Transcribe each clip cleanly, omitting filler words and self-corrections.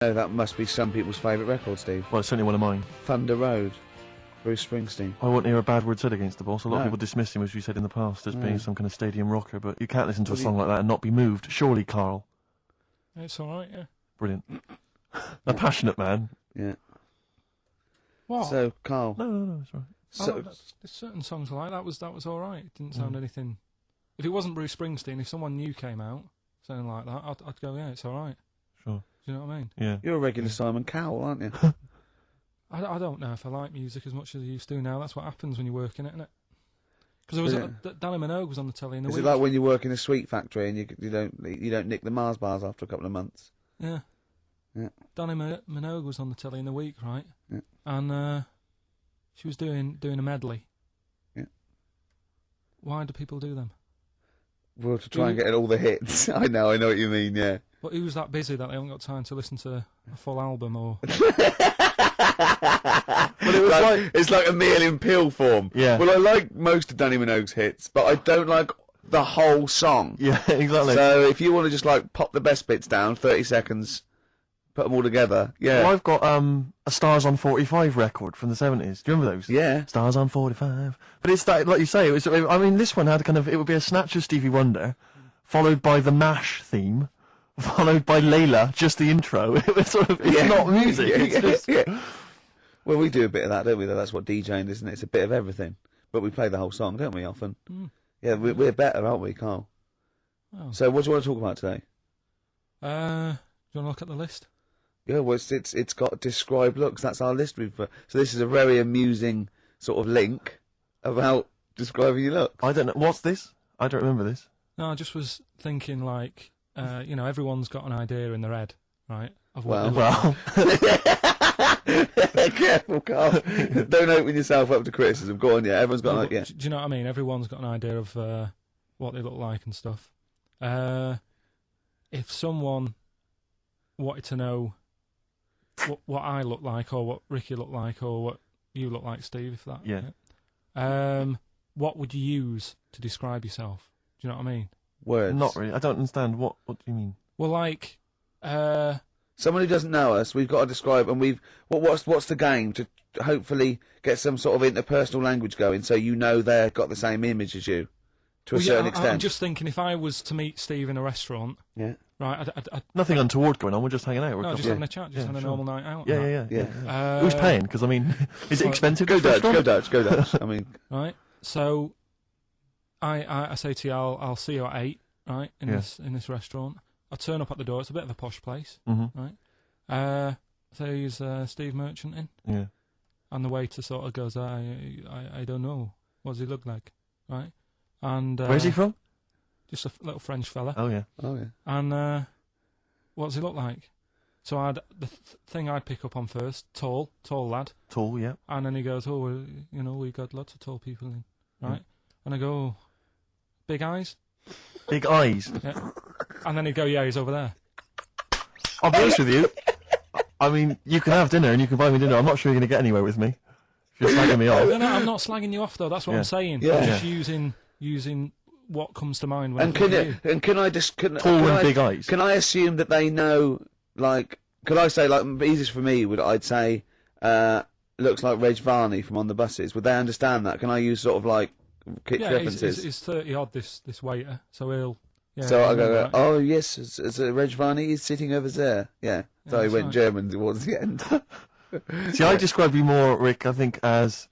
No, that must be some people's favourite record, Steve. Well, it's certainly one of mine. Thunder Road, Bruce Springsteen. I won't hear a bad word said against the boss. A lot of No. people dismiss him, as you said in the past, as being some kind of stadium rocker, but you can't listen to a song like that and not be moved. Surely, Karl. It's alright, yeah. Brilliant. A passionate man. Yeah. What? So, Karl. No, it's all right. So, there's certain songs like that was alright. It didn't sound anything. If it wasn't Bruce Springsteen, if someone new came out sounding like that, I'd go, yeah, it's alright. Sure. Do you know what I mean? Yeah. you're a regular Simon Cowell, aren't you? I don't know if I like music as much as I used to now. That's what happens when you work in it, isn't it? Because Danny Minogue was on the telly in the Is week. it like when you work in a sweet factory and you don't nick the Mars bars after a couple of months? Yeah. Yeah. Danny Minogue was on the telly in the week, right? Yeah. And she was doing a medley. Yeah. Why do people do them? Well, to try and get all the hits. I know what you mean, yeah. But who's that busy that they haven't got time to listen to a full album or... But it was it's like a meal in pill form. Yeah. Well, I like most of Danny Minogue's hits, but I don't like the whole song. Yeah, exactly. So if you want to just like pop the best bits down, 30 seconds, put them all together. Yeah. Well, I've got a Stars on 45 record from the 70s. Do you remember those? Yeah. Stars on 45. But it's that, like you say, I mean, this one had it would be a snatch of Stevie Wonder, followed by the MASH theme, followed by Layla, just the intro. It was sort of, it's not music, it's just... Well, we do a bit of that, don't we? That's what DJing is, isn't it? It's a bit of everything. But we play the whole song, don't we, often? Mm. Yeah, we're better, aren't we, Karl? Oh. So what do you want to talk about today? Do you want to look at the list? Yeah, well, it's got describe looks. That's our list. So this is a very amusing sort of link about describing your look. I don't know. What's this? I don't remember this. No, I just was thinking, like, everyone's got an idea in their head, right? Of Well. what they look like. Careful, Karl. Don't open yourself up to criticism. Go on, yeah. Everyone's got Do you know what I mean? Everyone's got an idea of what they look like and stuff. If someone wanted to know what I look like, or what Ricky looked like, or what you look like, Steve, if that... Yeah. What would you use to describe yourself? Do you know what I mean? Words. Not really. I don't understand. What do you mean? Well, like... Someone who doesn't know us, we've got to describe, and what's the game to hopefully get some sort of interpersonal language going, so you know they've got the same image as you, to a certain extent. I'm just thinking, if I was to meet Steve in a restaurant, yeah, right? Nothing untoward going on. We're just hanging out. No, just having a chat, just having a normal night out. Yeah. Who's paying? Because I mean, is it expensive? Go Dutch. I mean, right. So, I say to you, I'll see you at 8, right? In this restaurant. I turn up at the door. It's a bit of a posh place, right? So he's Steve Merchant in, yeah, and the waiter sort of goes, I don't know. What does he look like, right? And where's he from? Just a little French fella. Oh yeah. And what does he look like? So the thing I'd pick up on first, tall lad. Tall, yeah. And then he goes, oh, we got lots of tall people in, right? And I go, oh, big eyes. Big eyes. Yeah. And then he'd go, yeah, he's over there. I'll be honest with you. I mean, you can have dinner and you can buy me dinner. I'm not sure you're going to get anywhere with me. If you're slagging me off. No, I'm not slagging you off, though. That's what I'm saying. Yeah. I'm just using what comes to mind when can I just... big eyes. Can I assume that they know, like... Could I say, like, easiest for me, I'd say, looks like Reg Varney from On the Buses. Would they understand that? Can I use sort of, like, references? He's 30-odd, this waiter, so he'll... Yeah, so I go, right. Oh, yes, it's Reg Varney, he's sitting over there. Yeah. So he went right. German towards the end. See, I describe you more, Rick, I think, as...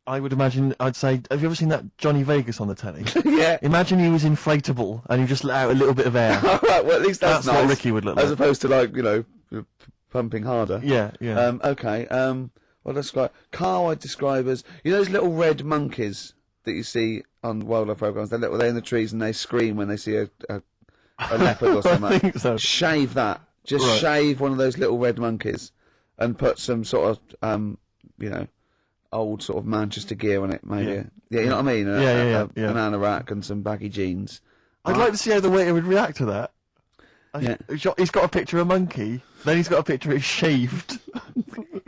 I would imagine, I'd say, have you ever seen that Johnny Vegas on the telly? Yeah. Imagine he was inflatable and you just let out a little bit of air. All right, well, at least that's nice. What Ricky would look like. As opposed to, like, pumping harder. Yeah. Okay, well, describe... Karl I'd describe as... You know those little red monkeys that you see on wildlife programs? They're in the trees and they scream when they see a leopard or something. I think so. Shave that. Just shave one of those little red monkeys and put some sort of, old sort of Manchester gear on it, maybe. Yeah, you know what I mean? A banana rack and some baggy jeans. I'd like to see how the waiter would react to that. He's got a picture of a monkey, then he's got a picture of shaved.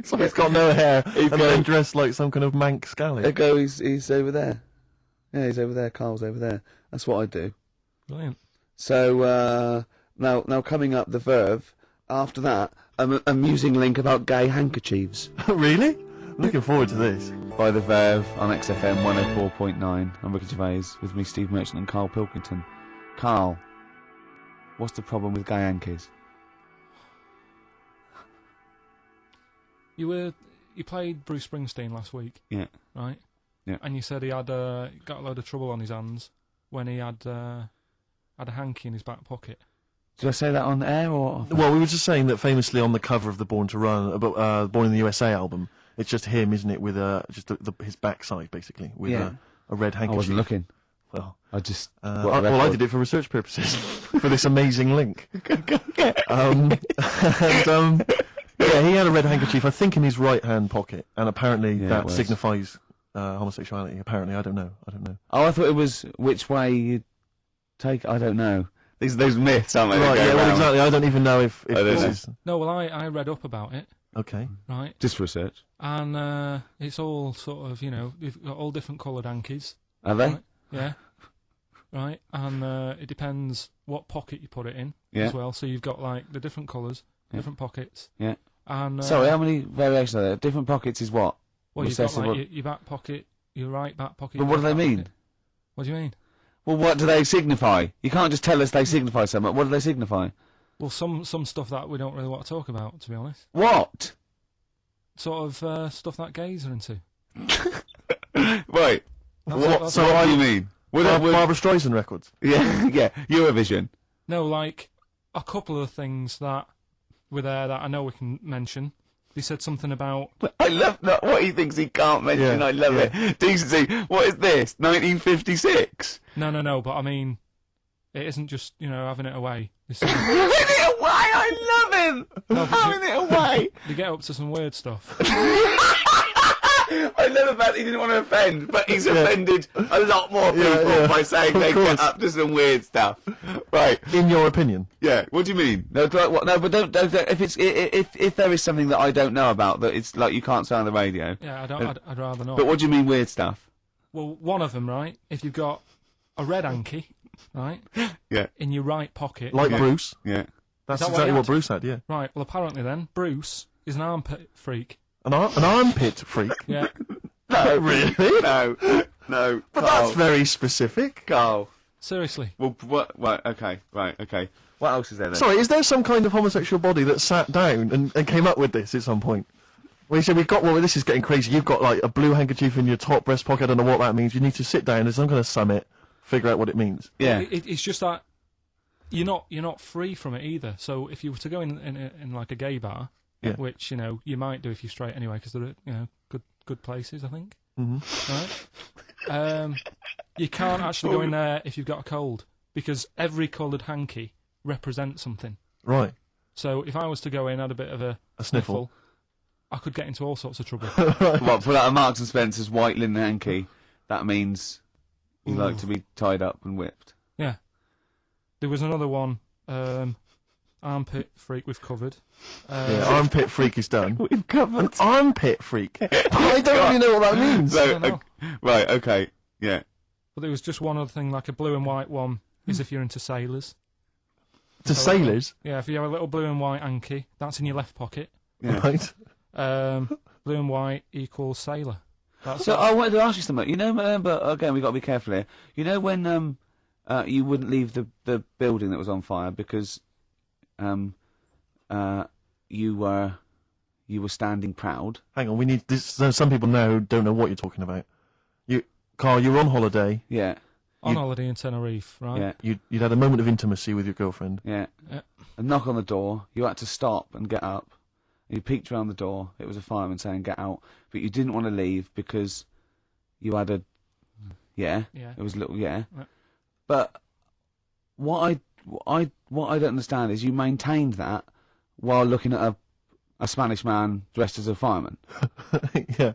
So he's got no hair, and then dressed like some kind of Manx scally. He's over there. Yeah, he's over there. Karl's over there. That's what I do. Brilliant. So now coming up, the verve. after that, an amusing link about gay handkerchiefs. Really? Looking forward to this. By The Verve on XFM 104.9. I'm Ricky Gervais, with me Steve Merchant and Karl Pilkington. Karl, what's the problem with gay hankies? You played Bruce Springsteen last week. Yeah. Right? Yeah. And you said he had got a load of trouble on his hands when he had a hanky in his back pocket. Did I say that on air or? Well, we were just saying that famously on the cover of the Born to Run, Born in the USA album, it's just him, isn't it, with just his backside basically with a red handkerchief. I wasn't looking. Well, I just. I did it for research purposes for this amazing link. Yeah, he had a red handkerchief, I think, in his right hand pocket, and apparently that signifies homosexuality. Apparently, I don't know. Oh, I thought it was which way you take. I don't know. Those myths, aren't they? Right, yeah, well, exactly. I don't even know if this is... No, well, I read up about it. Okay. Right. Just for research. And it's all sort of, you've got all different coloured hankies. Are they? Right? Yeah. Right. And it depends what pocket you put it in as well. So you've got, like, the different colours, different pockets. Yeah. And sorry, how many variations are there? Different pockets is what? Well, you've got, like, your back pocket, your right back pocket. But what do they mean? Pocket. What do you mean? Well, what do they signify? You can't just tell us they signify something. What do they signify? Well, some stuff that we don't really want to talk about, to be honest. What? Sort of stuff that gays are into. Right. So what do you mean? Barbara Streisand records? Yeah, yeah. Eurovision. No, like, a couple of things that were there that I know we can mention. They said something about... I love what he thinks he can't mention. I love it. Decency. What is this? 1956? No, but I mean, it isn't just, having it away. Having it away? I love him! No, having it away! They get up to some weird stuff. I love the fact he didn't want to offend, but he's offended a lot more people by saying they get up to some weird stuff. Right. In your opinion? Yeah. What do you mean? No, but don't. If there is something that I don't know about that it's like you can't say on the radio. Yeah, I'd rather not. But what do you mean weird stuff? Well, one of them, right? If you've got a red hanky, right? Yeah. In your right pocket. Like Bruce. Yeah. That's exactly what Bruce had. Yeah. Right. Well, apparently then Bruce is an armpit freak. An armpit freak? Yeah. No. Really? No. But Carl, that's very specific. Carl. Seriously. Well, what? Right, okay. What else is there then? Sorry, is there some kind of homosexual body that sat down and came up with this at some point? Well, you said this is getting crazy. You've got, like, a blue handkerchief in your top breast pocket. I don't know what that means. You need to sit down. There's some kind of summit, figure out what it means. Yeah. It's just that you're not free from it either. So if you were to go in like a gay bar... Yeah. Which, you might do if you're straight anyway, because they're, good places, I think. Mm-hmm. Right? You can't actually go in there if you've got a cold, because every coloured hanky represents something. Right. So if I was to go in, had a bit of a sniffle, I could get into all sorts of trouble. What, for that a Marks and Spencer's white linen hanky, that means you like to be tied up and whipped. Yeah. There was another one, armpit freak we've covered. Armpit freak is done. We've covered. An armpit freak? I don't really know what that means. So, right, okay, yeah. But there was just one other thing, like a blue and white one, is if you're into sailors. To sailors? Yeah, if you have a little blue and white hanky, that's in your left pocket. Yeah. Right. Blue and white equals sailor. So I wanted to ask you something. But again, we've got to be careful here. You know when you wouldn't leave the building that was on fire because... you were standing proud. Hang on, we need this. Some people now who don't know what you're talking about. Carl, you were on holiday. Yeah. On holiday in Tenerife, right? Yeah. You'd had a moment of intimacy with your girlfriend. Yeah. A knock on the door. You had to stop and get up. You peeked around the door. It was a fireman saying, "Get out," but you didn't want to leave because you had a. Yeah. Yeah. It was a little. Yeah. But what I don't understand is you maintained that while looking at a Spanish man dressed as a fireman. Yeah.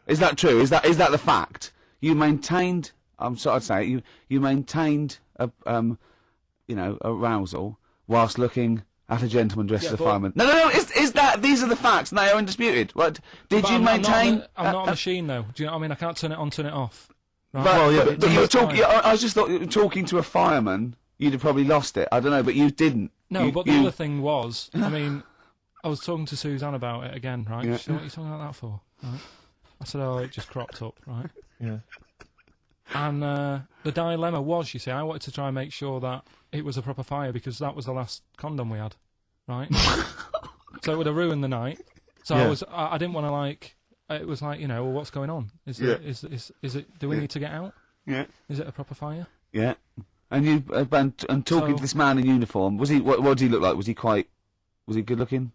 Is that true? Is that the fact? You maintained. I'm sorry to say you maintained arousal whilst looking at a gentleman dressed as a fireman. No. Is that these are the facts and they are undisputed? What did you maintain? I'm not a machine though. Do you know what I mean? I can't turn it on, turn it off. Right? But you were talking. I just thought talking to a fireman. You'd have probably lost it. I don't know, but you didn't. No, but the other thing was, I mean, I was talking to Suzanne about it again, right? Yeah. She said, what are you talking about that for? Right? I said, oh, it just cropped up, right? Yeah. And the dilemma was, you see, I wanted to try and make sure that it was a proper fire because that was the last condom we had, right? So it would have ruined the night. So I didn't want to like. It was like, well, what's going on? Is it? Do we need to get out? Yeah. Is it a proper fire? Yeah. And you and talking to this man in uniform, was he? What did he look like? Was he good looking?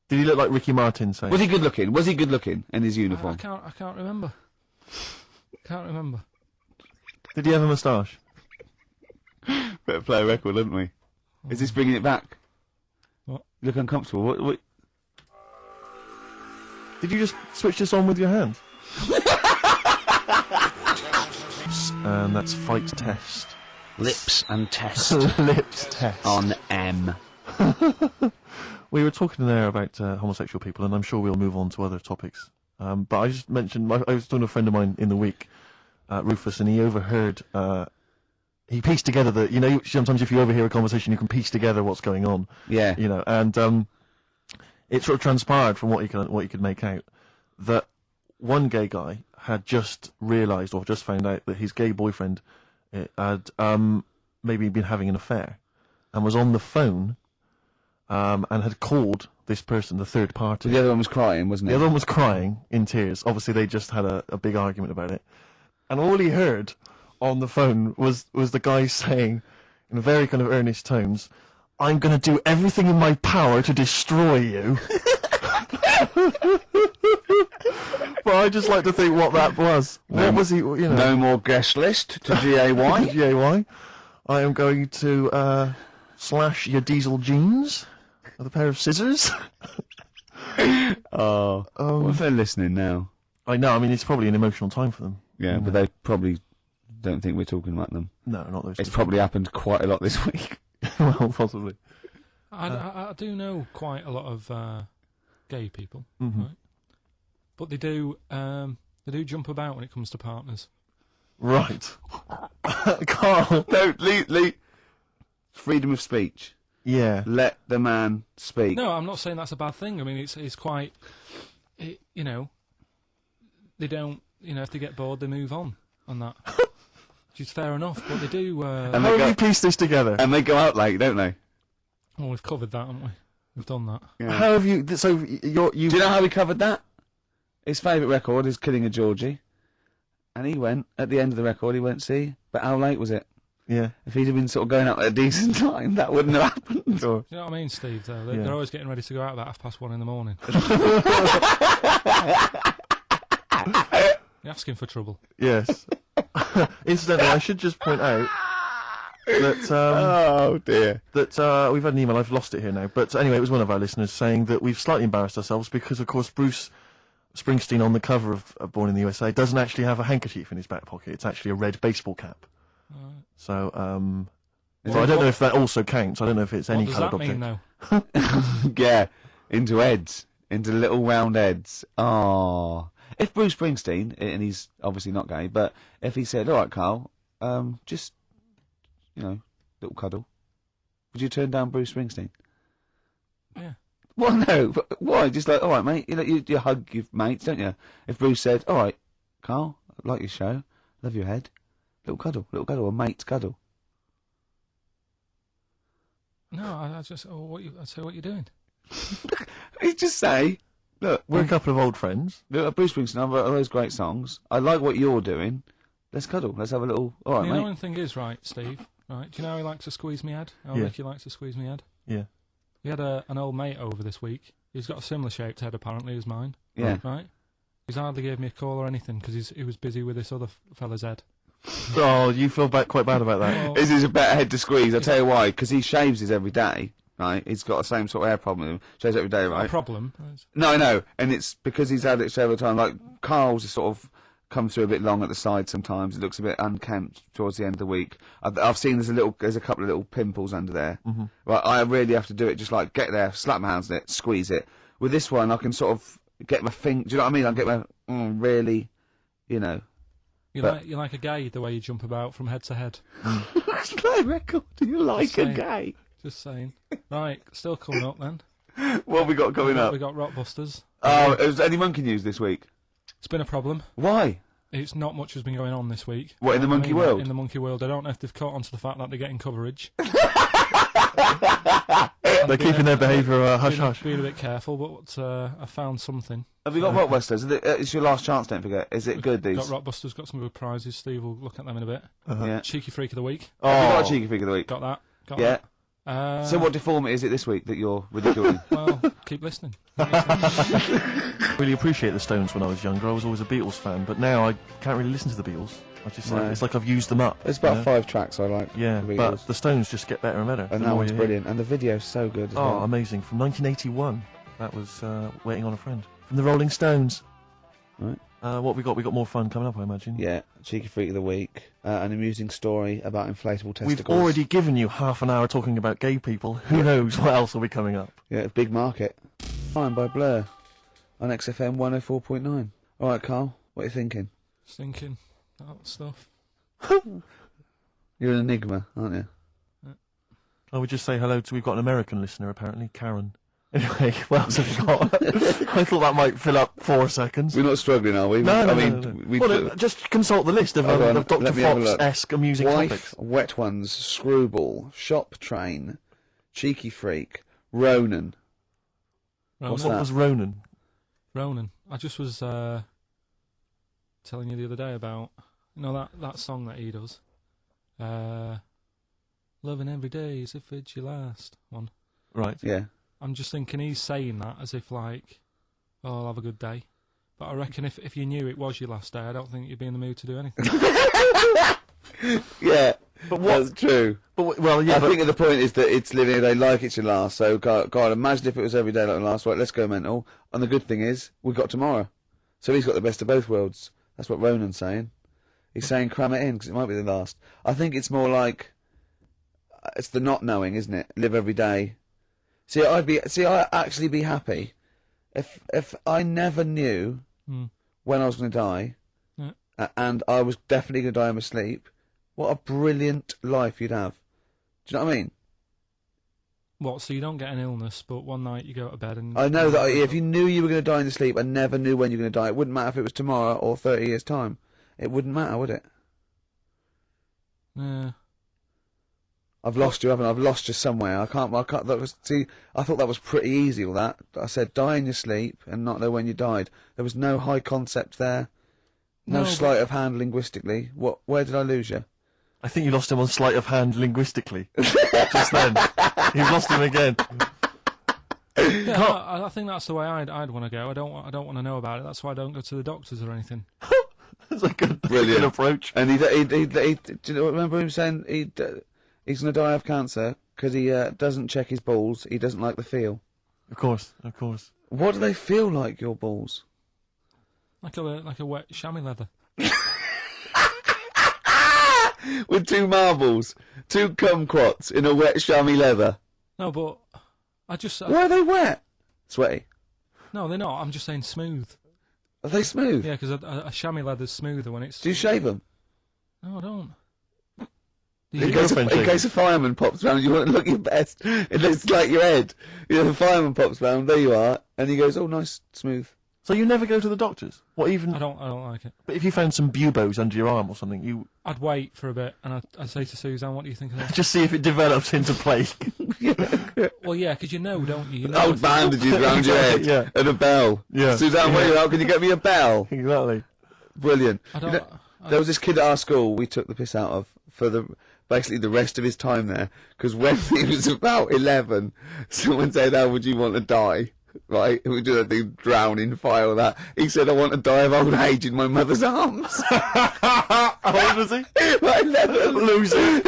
Did he look like Ricky Martin? Say? Was he good looking? Was he good looking in his uniform? I can't remember. Can't remember. Did he have a moustache? Better play a record, didn't we? Is this bringing it back? What? You look uncomfortable. What? Did you just switch this on with your hand? And that's fight test. Lips and test. Lips test. On M. We were talking there about homosexual people, and I'm sure we'll move on to other topics. But I just mentioned, I was talking to a friend of mine in the week, Rufus, and he overheard, he pieced together sometimes if you overhear a conversation, you can piece together what's going on. Yeah. And it sort of transpired from what he could make out that one gay guy had just realised or just found out that his gay boyfriend had maybe been having an affair and was on the phone and had called this person, the third party. The other one was crying, wasn't he? The other one was crying in tears. Obviously, they just had a big argument about it. And all he heard on the phone was the guy saying, in very kind of earnest tones, I'm going to do everything in my power to destroy you. But I just like to think what that was. What was he, No more guest list to GAY. GAY. I am going to slash your diesel jeans with a pair of scissors. What if they're listening now? I know, I mean, it's probably an emotional time for them. Yeah, but they probably don't think we're talking about them. No, not those. It's probably happened quite a lot this week. Well, possibly. I do know quite a lot of gay people, right? But they do jump about when it comes to partners. Right. Karl. No, Lee. Freedom of speech. Yeah. Let the man speak. No, I'm not saying that's a bad thing. I mean, it's quite, they don't, if they get bored, they move on that. Which is fair enough, but they do... How have you pieced this together? And they go out late, don't they? Well, we've covered that, haven't we? We've done that. Yeah. How have you... So, Do you know how we covered that? His favourite record is Killing a Georgie. And he went, at the end of the record, see, but how late was it? Yeah. If he'd have been sort of going out at a decent time, that wouldn't have happened. Or... Do you know what I mean, Steve, though? They're always getting ready to go out about 1:30 in the morning. You're asking for trouble. Yes. Incidentally, I should just point out that... oh, dear. That we've had an email, I've lost it here now, but anyway, it was one of our listeners saying that we've slightly embarrassed ourselves because, of course, Bruce Springsteen on the cover of Born in the USA doesn't actually have a handkerchief in his back pocket. It's actually a red baseball cap. So, I don't know if that also counts. I don't know if it's any coloured object. What does that mean, though? Yeah, into heads. Into little round heads. Oh. If Bruce Springsteen, and he's obviously not gay, but if he said, all right, Karl, just, little cuddle, would you turn down Bruce Springsteen? Yeah. Well, no. Why? Just like, all right, mate. You hug your mates, don't you? If Bruce said, all right, Karl, I like your show, love your head, little cuddle, a mate's cuddle. No, I'd say, what you doing? You just say, look, we're a couple of old friends. Bruce Springsteen, I've got those great songs. I like what you're doing. Let's cuddle. Let's have a little. All right, mate. The annoying thing is, right, Steve. Right? Do you know how he likes to squeeze me head? How Ricky likes to squeeze me head? Yeah. We had an old mate over this week. He's got a similar shaped head, apparently, as mine. Yeah. Right. He's hardly gave me a call or anything because he was busy with this other fella's head. Oh, you feel quite bad about that. Well, this is a better head to squeeze. I'll tell you why. Because he shaves his every day. Right, he's got the same sort of hair problem with him. Shaves every day, right? A problem. No, I know, and it's because he's had it shaved all the time. Like Karl's is sort of comes through a bit long at the side sometimes. It looks a bit unkempt towards the end of the week. I've seen there's a couple of little pimples under there. Mm-hmm. Right, I really have to do it. Just like get there, slap my hands on it, squeeze it. With this one, I can sort of get my finger. Do you know what I mean? I get my really, You're like a gay the way you jump about from head to head. That's my record. Do you like a gay? Just saying. Right, still coming up then. What have we got coming up? We got Rockbusters. Oh, has any monkey news this week? It's been a problem. Why? It's not much has been going on this week. What, in the monkey world? In the monkey world. I don't know if they've caught on to the fact that they're getting coverage. They're keeping their behaviour hush-hush. Being a bit careful, but I found something. Have you got Rockbusters? It's your last chance, don't forget. Is it good, these? Got Rockbusters, got some good prizes. Steve will look at them in a bit. Yeah. Cheeky Freak of the Week. Have you got a Cheeky Freak of the Week? Got that. Got that. So what deformity is it this week that you're ridiculing? Well, keep listening. Really appreciate the Stones when I was younger. I was always a Beatles fan, but now I can't really listen to the Beatles. I just it's like I've used them up. There's about 5 tracks I like. Yeah, but the Stones just get better and better. And that one's brilliant, and the video's so good as well. Amazing. From 1981. That was Waiting on a Friend. From the Rolling Stones. Right. What we got? We got more fun coming up, I imagine. Yeah, Cheeky Freak of the Week. An amusing story about inflatable testicles. We've already given you half an hour talking about gay people. Who knows what else will be coming up? Yeah, big market. Fine by Blur on XFM 104.9. All right, Carl, what are you thinking? Just thinking that stuff. You're an enigma, aren't you? I would just say hello to. We've got an American listener apparently, Karen. Anyway, what else have you got? I thought that might fill up 4 seconds. We're not struggling, are we? No. Just consult the list of Dr. Fox-esque amusing topics. Wet Ones, Screwball, Shop Train, Cheeky Freak, Ronan. What was Ronan? Ronan. I just was telling you the other day about that song that he does. Loving every day as if it's your last one. Right. Yeah. I'm just thinking he's saying that as if like, oh, I'll have a good day. But I reckon if you knew it was your last day, I don't think you'd be in the mood to do anything. Yeah, but that's true. But I think the point is that it's living a day like it's your last. So God, imagine if it was every day like the last. Right, let's go mental. And the good thing is, we've got tomorrow. So he's got the best of both worlds. That's what Ronan's saying. He's saying cram it in because it might be the last. I think it's more like it's the not knowing, isn't it? Live every day. I'd actually be happy if I never knew when I was going to die, and I was definitely going to die in my sleep. What a brilliant life you'd have. Do you know what I mean? What, so you don't get an illness, but one night you go to bed and... I know that if you knew you were going to die in your sleep and never knew when you were going to die, it wouldn't matter if it was tomorrow or 30 years' time. It wouldn't matter, would it? Yeah. I've lost you, haven't I? I've lost you somewhere. I can't. I thought that was pretty easy, all that. I said die in your sleep and not know when you died. There was no high concept there. No sleight of hand linguistically. Where did I lose you? I think you lost him on sleight of hand linguistically. Just then. You've lost him again. Yeah, I think that's the way I'd want to go. I don't want to know about it. That's why I don't go to the doctors or anything. That's a good approach. And he do you remember him saying he's going to die of cancer because he doesn't check his balls. He doesn't like the feel. Of course. What do they feel like, your balls? Like a wet chamois leather. With 2 marbles, 2 kumquats in a wet chamois leather. No, but I just... Why are they wet? Sweaty? No, they're not. I'm just saying smooth. Are they smooth? Yeah, because a chamois leather's smoother when it's... Do you shave them? No, I don't. In case a fireman pops round, you want to look your best. It looks like your head. The fireman pops round, there you are, and he goes, oh, nice, smooth. So you never go to the doctors? What even? I don't like it. But if you found some buboes under your arm or something, I'd wait for a bit, and I'd say to Suzanne, what do you think of that? Just see if it develops into plague. Well, yeah, because you know, don't you? Old bandages round your head and a bell. Yeah. Suzanne, where are you? Can you get me a bell? Exactly. Brilliant. There was this kid at our school we took the piss out of for basically the rest of his time there, because when he was about 11, someone said, how would you want to die? Right, we do that thing, drown in fire or that. He said, I want to die of old age in my mother's arms. How old was he? Like 11. Loser.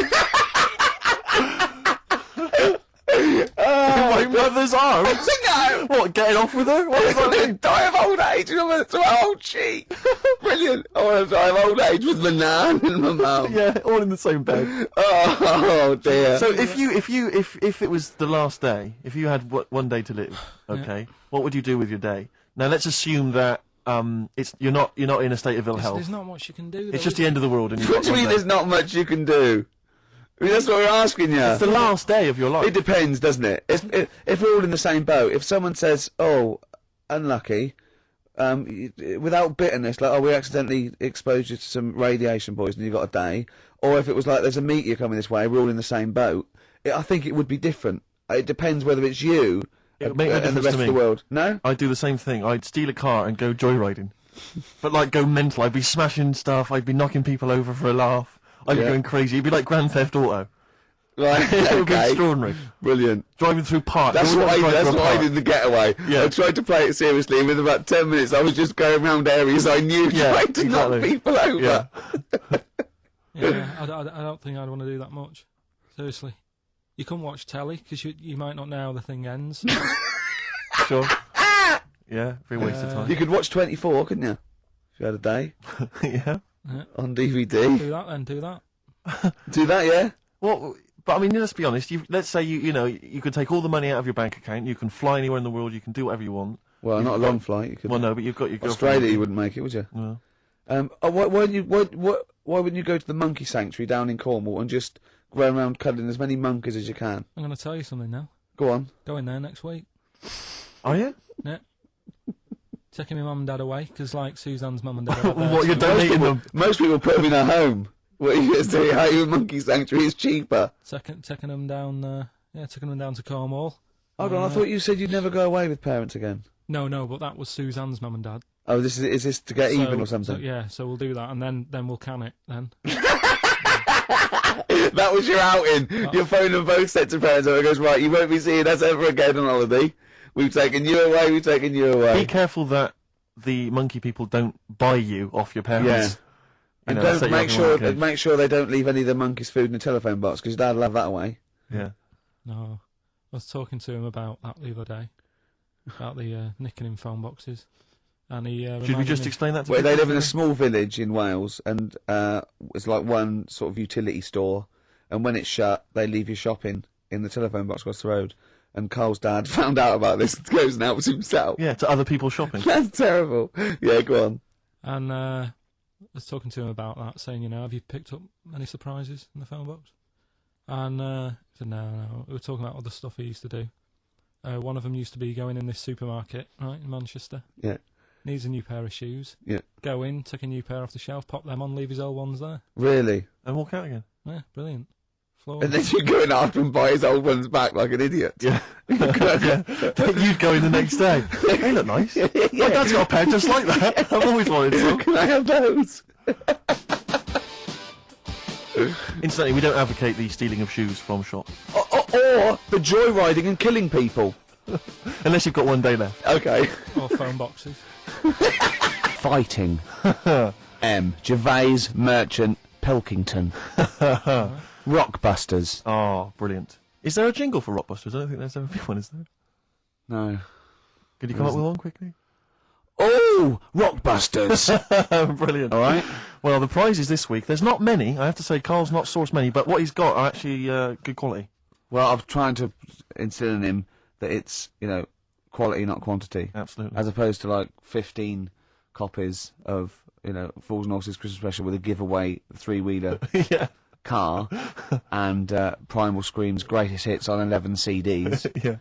My mother's arms? No. What, getting off with her? What does that mean? Die of old age in my old cheek. Brilliant. I want to die of old age with my nan and my mum. Yeah, all in the same bed. Oh dear. So if it was the last day, if you had one day to live, okay, what would you do with your day? Now let's assume that you're not in a state of ill health. There's not much you can do. It's just the end of the world. And What do you mean there's not much you can do? I mean, that's what we're asking you. It's the last day of your life. It depends, doesn't it? If we're all in the same boat, if someone says, "Oh, unlucky," without bitterness, like, "Oh, we accidentally exposed you to some radiation poisoning, you got a day," or if it was like, "There's a meteor coming this way, we're all in the same boat," I think it would be different. It depends whether it's you and the rest of the world. No? I'd do the same thing. I'd steal a car and go joyriding. But, like, go mental. I'd be smashing stuff. I'd be knocking people over for a laugh. I'd be going crazy. It'd be like Grand Theft Auto. Right, It would be extraordinary. Brilliant. Driving through parks. That's what I did in the Getaway. Yeah. I tried to play it seriously, and within about 10 minutes I was just going around areas I knew, trying to knock people over. Yeah, I don't think I'd want to do that much. Seriously. You can watch telly, because you might not know how the thing ends. Sure. Yeah, be a waste of time. You could watch 24, couldn't you? If you had a day. Yeah. On DVD. Do that then, do that. Do that, yeah? Well, but I mean, let's be honest. Let's say you could take all the money out of your bank account. You can fly anywhere in the world. You can do whatever you want. Well, not a long flight. You could. Well, no, but you've got your Australia, you wouldn't make it, would you? No. Why wouldn't you go to the monkey sanctuary down in Cornwall and just go around cuddling as many monkeys as you can? I'm going to tell you something now. Go on. Going there next week. Are you? Yeah. Taking my mum and dad away, because, like, Suzanne's mum and dad are there. What, you're donating them? Most people put them in a home. What are you going to do? How you a monkey sanctuary is cheaper. Taking them down, taking them down to Cornwall. Hold on, I thought you said you'd never go away with parents again. No, but that was Suzanne's mum and dad. Oh, is this to get even or something? So we'll do that, and then we'll can it, then. That was your outing. Your phone and both sets of parents, and it goes, right, you won't be seeing us ever again on holiday. We've taken you away, Be careful that the monkey people don't buy you off your parents. Yeah. And don't make sure they don't leave any of the monkeys' food in the telephone box, because Dad'll have that away. Yeah. No. I was talking to him about that the other day, about the nicking in phone boxes. And he should we just explain that to people? They live in a small village in Wales, and it's like one sort of utility store, and when it's shut, they leave you shopping in the telephone box across the road. And Carl's dad found out about this and goes and helps himself. Yeah, to other people shopping. That's terrible. Yeah, go on. And I was talking to him about that, saying, have you picked up any surprises in the phone box? And he said, no. We were talking about other stuff he used to do. One of them used to be going in this supermarket, right, in Manchester. Yeah. Needs a new pair of shoes. Yeah. Go in, take a new pair off the shelf, pop them on, leave his old ones there. Really? And walk out again. Yeah, brilliant. And then you go in after and buy his old ones back like an idiot. Yeah. You'd go in the next day. They look nice. Yeah. My dad's got a pair just like that. I've always wanted some. Can I have those? Incidentally, we don't advocate the stealing of shoes from shops. Or the joyriding and killing people. Unless you've got one day left. Okay. Or phone boxes. Fighting. Gervais, Merchant, Pilkington. Rockbusters. Oh, brilliant. Is there a jingle for Rockbusters? I don't think there's ever been one, is there? No. Could you come up with one quickly? Oh, Rockbusters. Brilliant. All right. Well, the prizes this week, there's not many. I have to say, Carl's not sourced many, but what he's got are actually good quality. Well, I'm trying to instill in him that it's, quality, not quantity. Absolutely. As opposed to, like, 15 copies of, Fools and Horses Christmas Special with a giveaway three-wheeler. Yeah. Car and Primal Scream's greatest hits on 11 CDs. Yeah,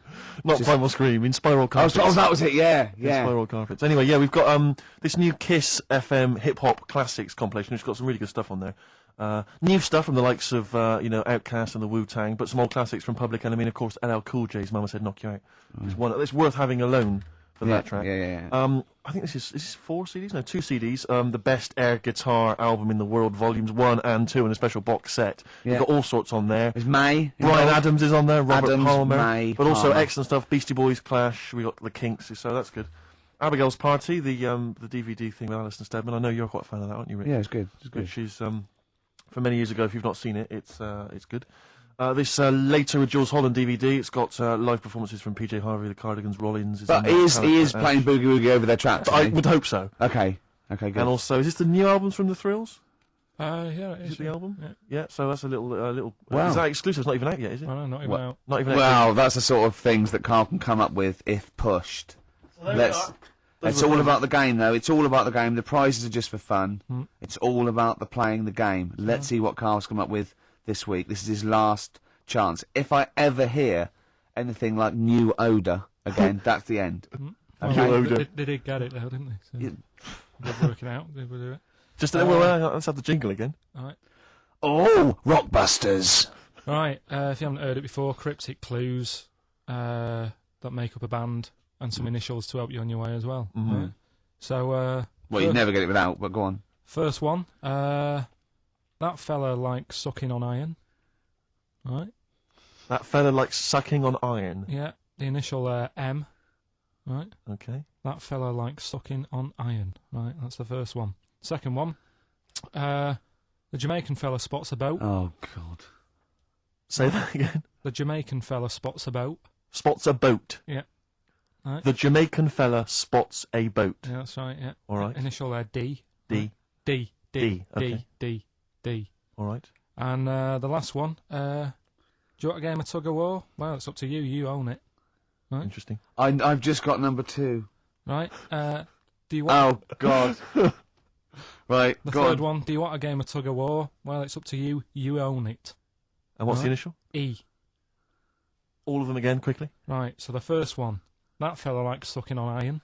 not Primal Scream, in Spiral Carpets. Oh, that was it. Yeah. Spiral Carpets. Anyway, yeah, we've got this new Kiss FM hip hop classics compilation, which has got some really good stuff on there. New stuff from the likes of Outkast and the Wu-Tang, but some old classics from Public Enemy, and of course LL Cool J's Mama Said Knock You Out. It's worth having alone for that track. Yeah. I think this is 4 CDs? No, 2 CDs. The Best Air Guitar Album in the World, Volumes 1 and 2, and a special box set. Yeah. You've got all sorts on there. There's May. Bryan Adams is on there, Robert Palmer. May, but also Palmer. excellent stuff, Beastie Boys, Clash, we got the Kinks, so that's good. Abigail's Party, the DVD thing with Alison Steadman. I know you're quite a fan of that, aren't you, Rick? Yeah, it's good. Which is, from many years ago, if you've not seen it, it's good. This later with Jules Holland DVD, it's got live performances from PJ Harvey, the Cardigans, Rollins. But he is playing Boogie Woogie over their tracks. I would hope so. Okay, good. And also, is this the new albums from The Thrills? Yeah, it Is is. it the album? Yeah. Yeah, so that's a little... Wow. Is that exclusive? It's not even out yet, is it? Well, no, not even out. Not even out. Well, that's the sort of things that Carl can come up with if pushed. It's all about the game, though. It's all about the game. The prizes are just for fun. It's all about the playing the game. Let's see what Carl's come up with this week. This is his last chance. If I ever hear anything like new odour again, that's the end. Well, they did get it though, didn't they? So they're working out. They will do it. Just let's have the jingle again. All right. Oh, Rockbusters! Right. If you haven't heard it before, cryptic clues that make up a band and some initials to help you on your way as well. Mm-hmm. Right? So. Well, you'd never get it without, but go on. First one. That fella likes sucking on iron. Right. That fella likes sucking on iron. Yeah. The initial M. Right. Okay. That fella likes sucking on iron. Right. That's the first one. Second one. The Jamaican fella spots a boat. Oh, God. Say that again. The Jamaican fella spots a boat. Spots a boat. Yeah. Right. The Jamaican fella spots a boat. Yeah, that's right, yeah. All right. Initial D. D. D. D. Okay. D. All right. And the last one. Do you want a game of tug of war? Well, it's up to you. You own it. Right. Interesting. I've just got number 2. Right. Do you want... Oh, God. Right, The go third on. one. Do you want a game of tug of war? Well, it's up to you. You own it. And what's the initial? E. All of them again, quickly. Right, so the first one. That fella likes sucking on iron.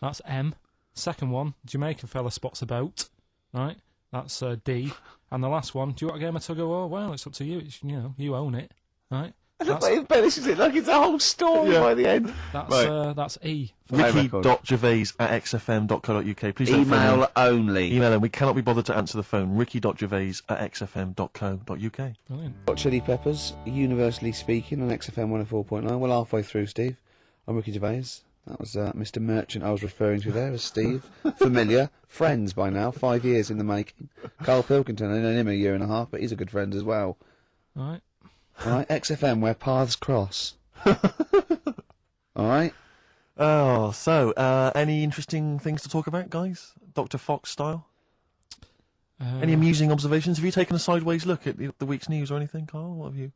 That's M. Second one. Jamaican fella spots a boat. Right. That's D. And the last one. Do you want a game of tug of war? Well, it's up to you. It's, you own it. Right. Look, it finishes it like it's a whole story by the end. That's E. Ricky.gervais@xfm.co.uk. Please don't phone Email in. only. Email him. We cannot be bothered to answer the phone. Ricky.gervais@xfm.co.uk. Brilliant. Hot Chili Peppers, universally speaking, on XFM 104.9. We're halfway through, Steve. I'm Ricky Gervais. That was Mr. Merchant I was referring to there as Steve. Familiar. Friends by now. 5 years in the making. Karl Pilkington, I've known him a year and a half, but he's a good friend as well. Right. Alright, XFM, where paths cross. Alright? Oh, so, any interesting things to talk about, guys? Dr. Fox style? Any amusing observations? Have you taken a sideways look at the week's news or anything, Carl? What have you...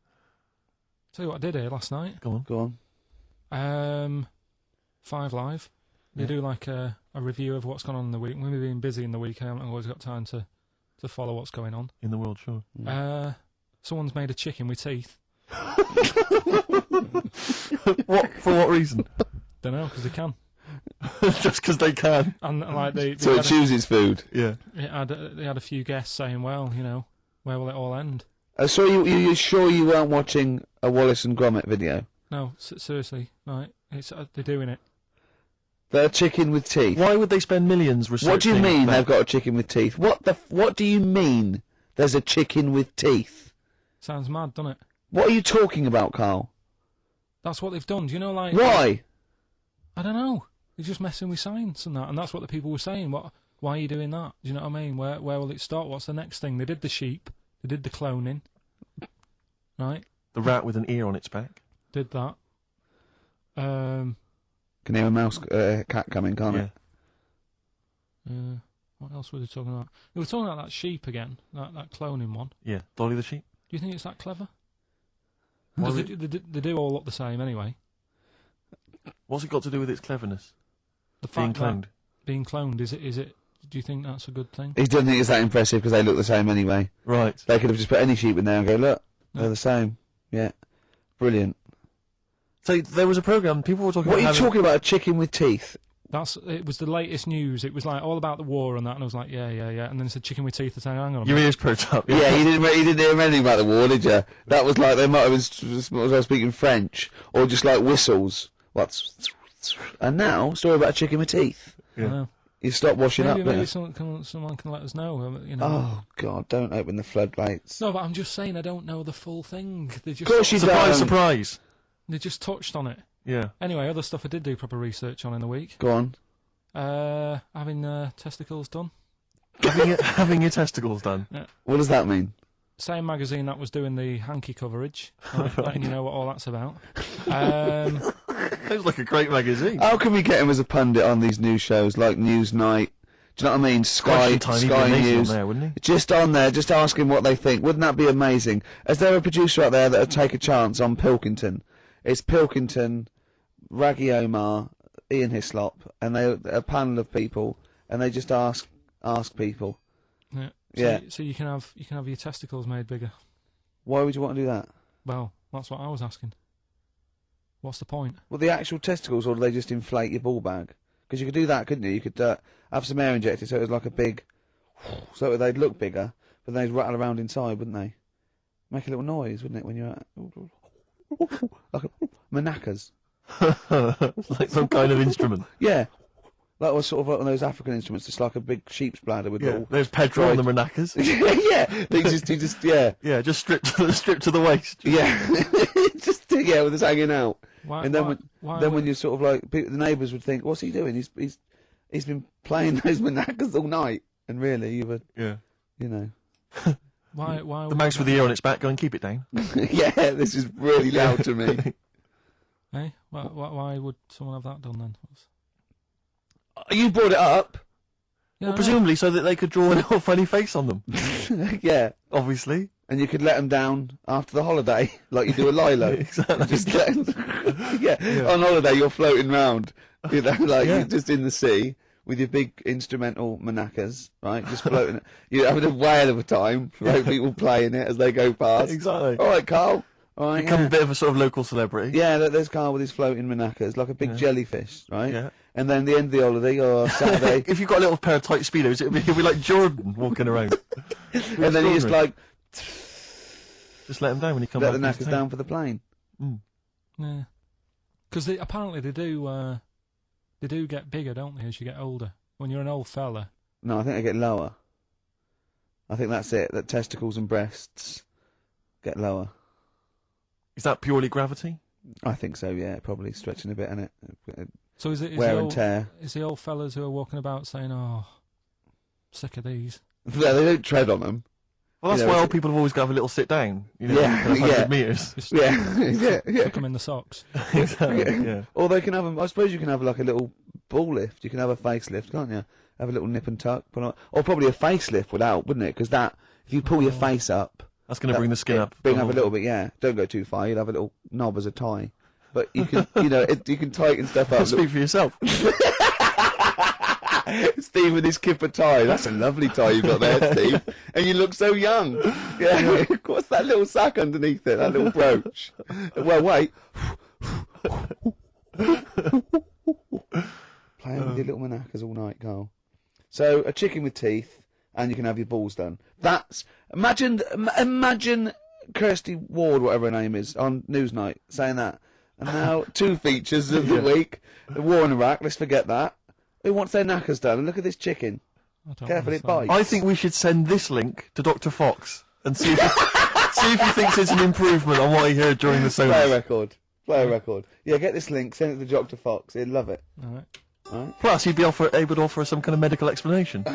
Tell you what I did here last night. Go on. Go on. 5 Live. They do like a review of what's gone on in the week. When we've been busy in the week, I haven't always got time to follow what's going on. In the world, sure. Someone's made a chicken with teeth. For what reason? Don't know, because they can. Just because they can. And like they So it chooses food. Yeah. they had a few guests saying, well, where will it all end? So you sure you weren't watching a Wallace and Gromit video? No, seriously, right? It's they're doing it. They're a chicken with teeth. Why would they spend millions researching? What do you mean that? they've got a chicken with teeth? What do you mean there's a chicken with teeth? Sounds mad, doesn't it? What are you talking about, Carl? That's what they've done. Do you know, like... Why? I don't know. They're just messing with science and that, and that's what the people were saying. Why are you doing that? Do you know what I mean? Where will it start? What's the next thing? They did the sheep. They did the cloning. Right? The rat with an ear on its back. Did that. Can hear a cat coming, can't it? What else were they talking about? They were talking about that sheep again, that cloning one. Yeah, Dolly the sheep. Do you think it's that clever? Because they do all look the same anyway. What's it got to do with its cleverness? The Being fact cloned. that being cloned, is it? Do you think that's a good thing? He doesn't think it's that impressive because they look the same anyway. Right. They could have just put any sheep in there and go, look, they're the same. Yeah. Brilliant. So there was a programme, people were talking What about... are you talking about, a chicken with teeth? It was the latest news. It was like all about the war and that, and I was like, yeah. And then it said chicken with teeth. I said, hang on a Your minute. ears perked up. Yeah, you didn't hear anything about the war, did you? That was like, they might have been speaking French, or just like whistles. And now, story about a chicken with teeth. I know. You stop washing Maybe up. someone can let us know. Oh, God, don't open the floodlights. No, but I'm just saying I don't know the full thing. They just Of course you don't. Surprise. They just touched on it. Yeah. Anyway, other stuff I did do proper research on in the week. Go on. Having testicles done. Having your testicles done. Yeah. What does that mean? Same magazine that was doing the hanky coverage, letting you know what all that's about. It was like a great magazine. How can we get him as a pundit on these news shows like Newsnight? Do you know what I mean? Sky News. On there, wouldn't he? Just on there, just ask him what they think. Wouldn't that be amazing? Is there a producer out there that would take a chance on Pilkington? It's Pilkington, Raggy Omar, Ian Hislop, and they're a panel of people, and they just ask people. Yeah. So you can have your testicles made bigger. Why would you want to do that? Well, that's what I was asking. What's the point? Well, the actual testicles, or do they just inflate your ball bag? Because you could do that, couldn't you? You could have some air injected so it was like a big... So they'd look bigger, but they'd rattle around inside, wouldn't they? Make a little noise, wouldn't it, when you're... like manacas. Like some kind of instrument. Yeah. That was sort of like one of those African instruments, just like a big sheep's bladder with little... There's Pedro on the manacas. Yeah, they just yeah. Yeah, just stripped to the waist. Yeah. Just, yeah, with us hanging out. Why, and then why when you're sort of like... The neighbours would think, what's he doing? He's been playing those manacas all night. And really, you would... Yeah. You know... Why the mouse with the ear on its back, go and keep it down. Yeah, this is really loud to me. Eh? Why would someone have that done then? You brought it up. Yeah, Well, presumably so that they could draw a little funny face on them. Yeah. Obviously. And you could let them down after the holiday, like you do a Lilo. Exactly. Just let 'em- yeah. On holiday, you're floating round, you know, like you're just in the sea with your big instrumental manacas, right? Just floating. You're having a whale of a time. Right? People playing it as they go past. Exactly. All right, Carl. All right. Become a bit of a sort of local celebrity. Yeah, there's Carl with his floating manacas, like a big jellyfish, right? Yeah. And then the end of the holiday, or Saturday. If you've got a little pair of tight speedos, it'll be like Jordan walking around. And then you just like... Just let him down when he comes let back. the knackers down for the plane. Mm. Yeah. Because apparently they do get bigger, don't they, as you get older? When you're an old fella. No, I think they get lower. I think that's it, that testicles and breasts get lower. Is that purely gravity? I think so, yeah. Probably stretching a bit, innit? So is wear and tear. Is the old fellas who are walking about saying, "Oh, sick of these"? Yeah, they don't tread on them. Well, that's why old people have always got to have a little sit down. You know, Yeah, 100 metres. Just yeah. Stick them in the socks. Exactly, yeah. Or they can have I suppose you can have like a little ball lift. You can have a facelift, can't you? Have a little nip and tuck. Or probably a facelift would help, wouldn't it? Because that, if you pull your face up... That's going to bring the skin up. Bring up a little bit, yeah. Don't go too far. You'll have a little knob as a tie. But you can, you know, you can tighten stuff up. Speak for yourself. Steve with his kipper tie. That's a lovely tie you've got there, Steve. And you look so young. Yeah. What's that little sack underneath it? That little brooch. Well, wait. Playing with your little manacas all night, Carl. So, a chicken with teeth, and you can have your balls done. That's... Imagine Kirsty Ward, whatever her name is, on Newsnight, saying that. And now, 2 features of the week. The war in Iraq, let's forget that. Who wants their knackers done? And look at this chicken. Careful, it bites. I think we should send this link to Dr. Fox and see if he thinks it's an improvement on what he heard during the sonar. Play a record. Yeah, get this link, send it to Dr. Fox. He'd love it. All right. Plus, he'd be able to offer some kind of medical explanation.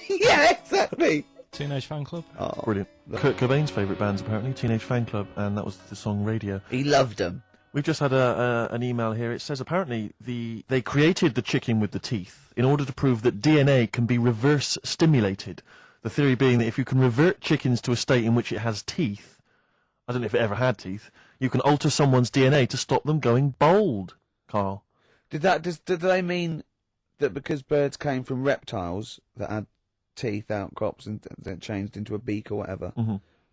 Yeah, exactly. Teenage Fan Club. Oh, brilliant. Kurt Cobain's favourite bands, apparently, Teenage Fan Club, and that was the song Radio. He loved them. We've just had an email here. It says apparently they created the chicken with the teeth in order to prove that DNA can be reverse stimulated. The theory being that if you can revert chickens to a state in which it has teeth, I don't know if it ever had teeth, you can alter someone's DNA to stop them going bald. Carl, did they mean that because birds came from reptiles that had teeth, outcrops, and then changed into a beak or whatever,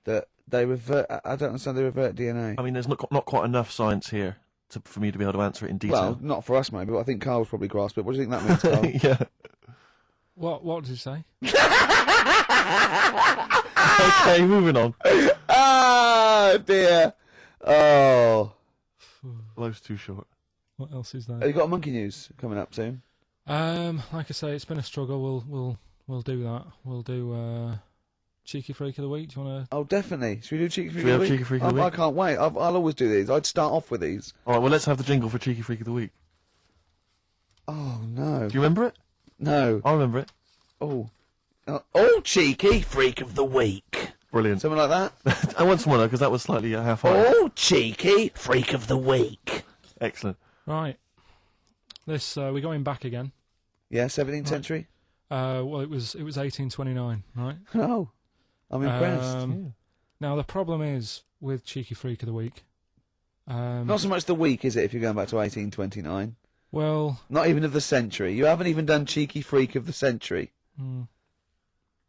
that they revert? I don't understand. They revert DNA. I mean, there's not quite enough science here for me to be able to answer it in detail. Well, not for us maybe, but I think Carl's probably grasped it. What do you think that means, Carl? Yeah. What did you say? Okay, moving on. Ah, dear. Oh. Life's too short. What else is there? Have you got a monkey news coming up soon? Like I say, it's been a struggle. We'll do that. We'll do Cheeky Freak of the Week. Do you want to? Oh, definitely. Should we do Cheeky Freak we of the have Week? Cheeky Freak of the Week? I can't wait. I'll always do these. I'd start off with these. All right, well, let's have the jingle for Cheeky Freak of the Week. Oh, no. Do you remember it? No. I remember it. Oh, Cheeky Freak of the Week. Brilliant. Something like that? I want someone because that was slightly half-hearted. Oh, Cheeky Freak of the Week. Excellent. Right. This we're going back again. Yeah, 17th century? Well, it was 1829, right? Oh, I'm impressed. Now, the problem is with Cheeky Freak of the Week... Not so much the week, is it, if you're going back to 1829? Well... Not even of the century. You haven't even done Cheeky Freak of the century.